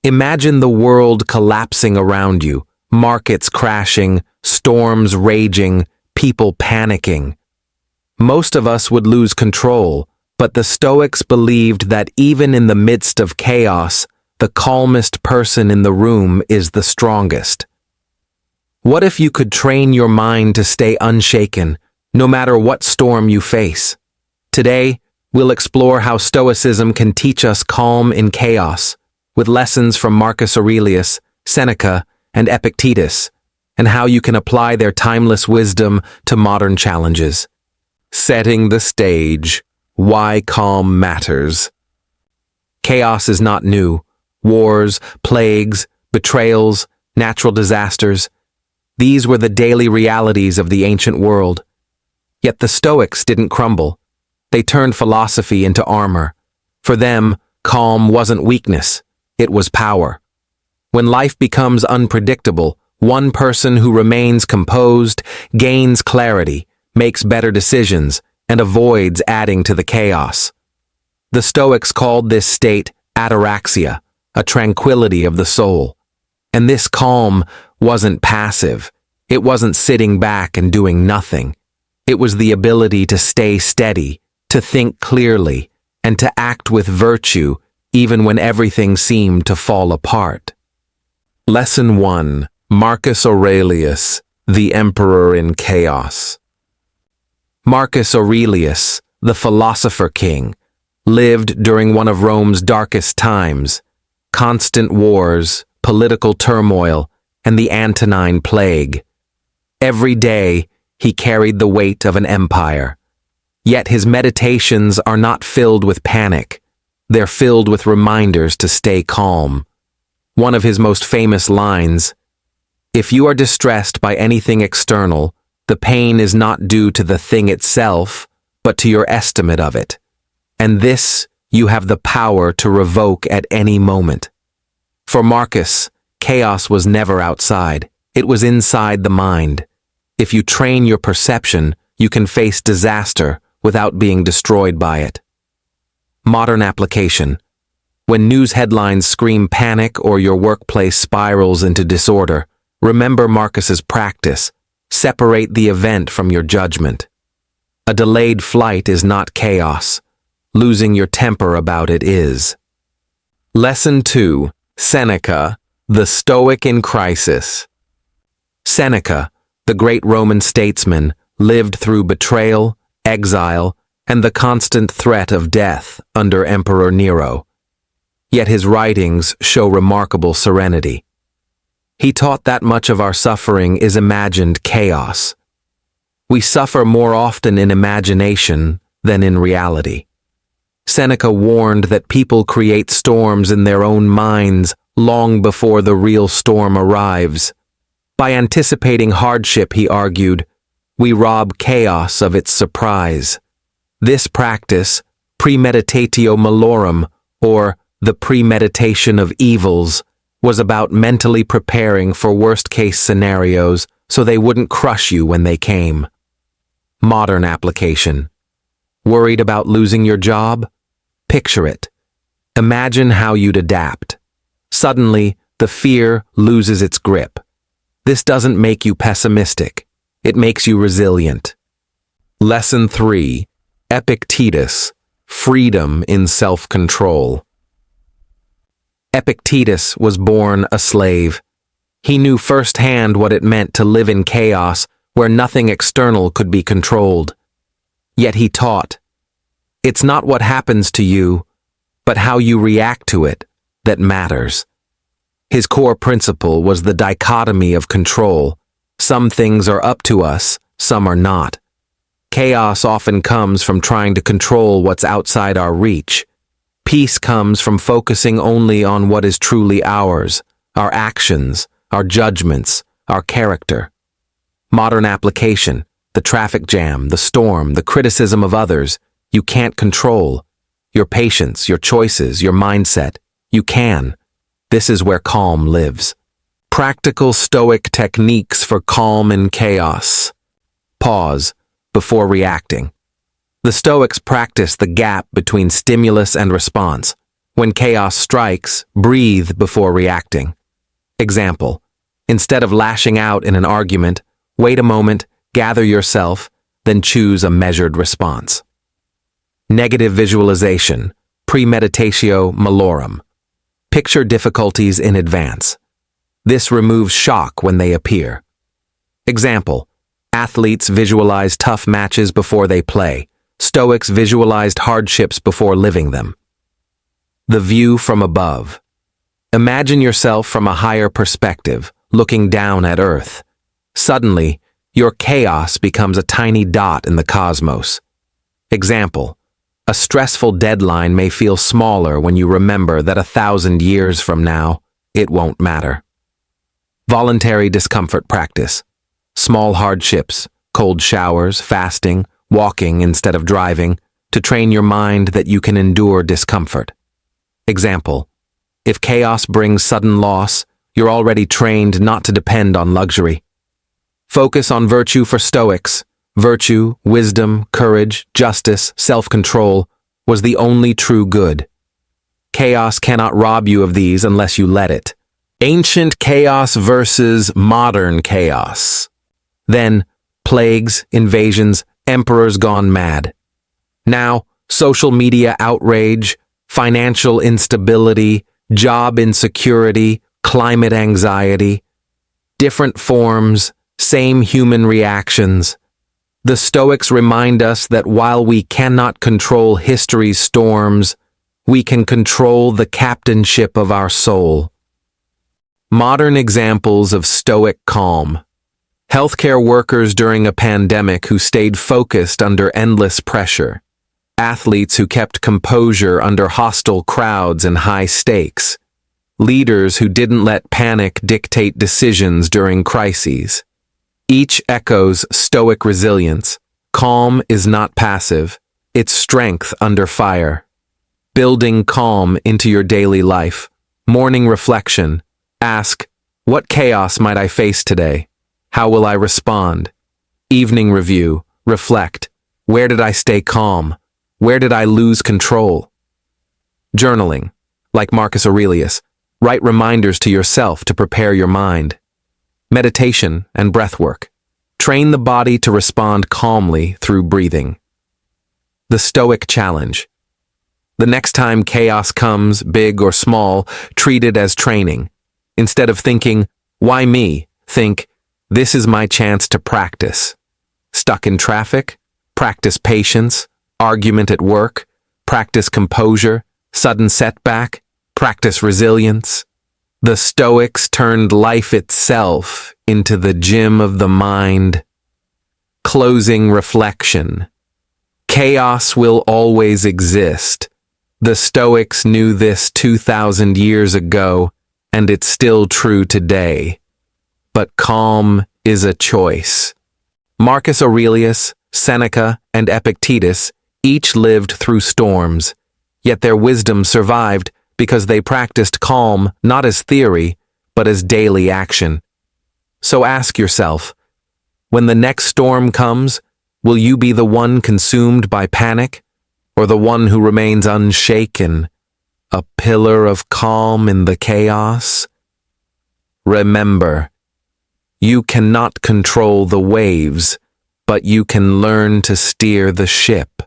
Imagine the world collapsing around you, markets crashing, storms raging, people panicking. Most of us would lose control, but the Stoics believed that even in the midst of chaos, the calmest person in the room is the strongest. What if you could train your mind to stay unshaken, no matter what storm you face? Today, we'll explore how Stoicism can teach us calm in chaos, with lessons from Marcus Aurelius, Seneca, and Epictetus, and how you can apply their timeless wisdom to modern challenges. Setting the stage. Why calm matters. Chaos is not new. Wars, plagues, betrayals, natural disasters. These were the daily realities of the ancient world. Yet the Stoics didn't crumble. They turned philosophy into armor. For them, calm wasn't weakness, it was power. When life becomes unpredictable, one person who remains composed gains clarity, makes better decisions, and avoids adding to the chaos. The Stoics called this state ataraxia, a tranquility of the soul. And this calm wasn't passive. It wasn't sitting back and doing nothing. It was the ability to stay steady, to think clearly, and to act with virtue even when everything seemed to fall apart. Lesson 1. Marcus Aurelius, the Emperor in Chaos. Marcus Aurelius, the philosopher king, lived during one of Rome's darkest times. Constant wars, political turmoil, and the Antonine Plague. Every day, he carried the weight of an empire. Yet his meditations are not filled with panic. They're filled with reminders to stay calm. One of his most famous lines, "If you are distressed by anything external, the pain is not due to the thing itself, but to your estimate of it. And this you have the power to revoke at any moment." For Marcus, chaos was never outside. It was inside the mind. If you train your perception, you can face disaster without being destroyed by it. Modern application. When news headlines scream panic or your workplace spirals into disorder, remember Marcus's practice. Separate the event from your judgment. A delayed flight is not chaos. Losing your temper about it is. Lesson 2. Seneca, the Stoic in Crisis. Seneca, the great Roman statesman, lived through betrayal, exile, and the constant threat of death under Emperor Nero. Yet his writings show remarkable serenity. He taught that much of our suffering is imagined chaos. We suffer more often in imagination than in reality. Seneca warned that people create storms in their own minds long before the real storm arrives. By anticipating hardship, he argued, we rob chaos of its surprise. This practice, premeditatio malorum, or the premeditation of evils, was about mentally preparing for worst-case scenarios so they wouldn't crush you when they came. Modern application. Worried about losing your job? Picture it. Imagine how you'd adapt. Suddenly, the fear loses its grip. This doesn't make you pessimistic. It makes you resilient. Lesson 3. Epictetus, freedom in self-control. Epictetus was born a slave. He knew firsthand what it meant to live in chaos where nothing external could be controlled. Yet he taught, it's not what happens to you, but how you react to it that matters. His core principle was the dichotomy of control. Some things are up to us, some are not. Chaos often comes from trying to control what's outside our reach. Peace comes from focusing only on what is truly ours, our actions, our judgments, our character. Modern application, the traffic jam, the storm, the criticism of others, you can't control. Your patience, your choices, your mindset, you can. This is where calm lives. Practical Stoic techniques for calm in chaos. Pause before reacting. The Stoics practiced the gap between stimulus and response. When chaos strikes, breathe before reacting. Example: instead of lashing out in an argument, wait a moment, gather yourself, then choose a measured response. Negative visualization, premeditatio malorum. Picture difficulties in advance. This removes shock when they appear. Example: athletes visualize tough matches before they play. Stoics visualized hardships before living them. The view from above. Imagine yourself from a higher perspective, looking down at Earth. Suddenly, your chaos becomes a tiny dot in the cosmos. Example: a stressful deadline may feel smaller when you remember that 1,000 years from now, it won't matter. Voluntary discomfort practice. Small hardships, cold showers, fasting, walking instead of driving, to train your mind that you can endure discomfort. Example: if chaos brings sudden loss, you're already trained not to depend on luxury. Focus on virtue for Stoics. Virtue, wisdom, courage, justice, self-control was the only true good. Chaos cannot rob you of these unless you let it. Ancient chaos versus modern chaos. Then, plagues, invasions, emperors gone mad. Now, social media outrage, financial instability, job insecurity, climate anxiety. Different forms, same human reactions. The Stoics remind us that while we cannot control history's storms, we can control the captainship of our soul. Modern examples of Stoic calm. Healthcare workers during a pandemic who stayed focused under endless pressure. Athletes who kept composure under hostile crowds and high stakes. Leaders who didn't let panic dictate decisions during crises. Each echoes Stoic resilience. Calm is not passive, it's strength under fire. Building calm into your daily life. Morning reflection. Ask, what chaos might I face today? How will I respond? Evening review. Reflect. Where did I stay calm? Where did I lose control? Journaling. Like Marcus Aurelius, write reminders to yourself to prepare your mind. Meditation and breathwork. Train the body to respond calmly through breathing. The Stoic challenge. The next time chaos comes, big or small, treat it as training. Instead of thinking, why me? Think, this is my chance to practice. Stuck in traffic? Practice patience. Argument at work? Practice composure. Sudden setback? Practice resilience. The Stoics turned life itself into the gym of the mind. Closing reflection. Chaos will always exist. The Stoics knew this 2,000 years ago, and it's still true today. But calm is a choice. Marcus Aurelius, Seneca, and Epictetus each lived through storms, yet their wisdom survived because they practiced calm not as theory, but as daily action. So ask yourself, when the next storm comes, will you be the one consumed by panic, or the one who remains unshaken, a pillar of calm in the chaos? Remember, you cannot control the waves, but you can learn to steer the ship.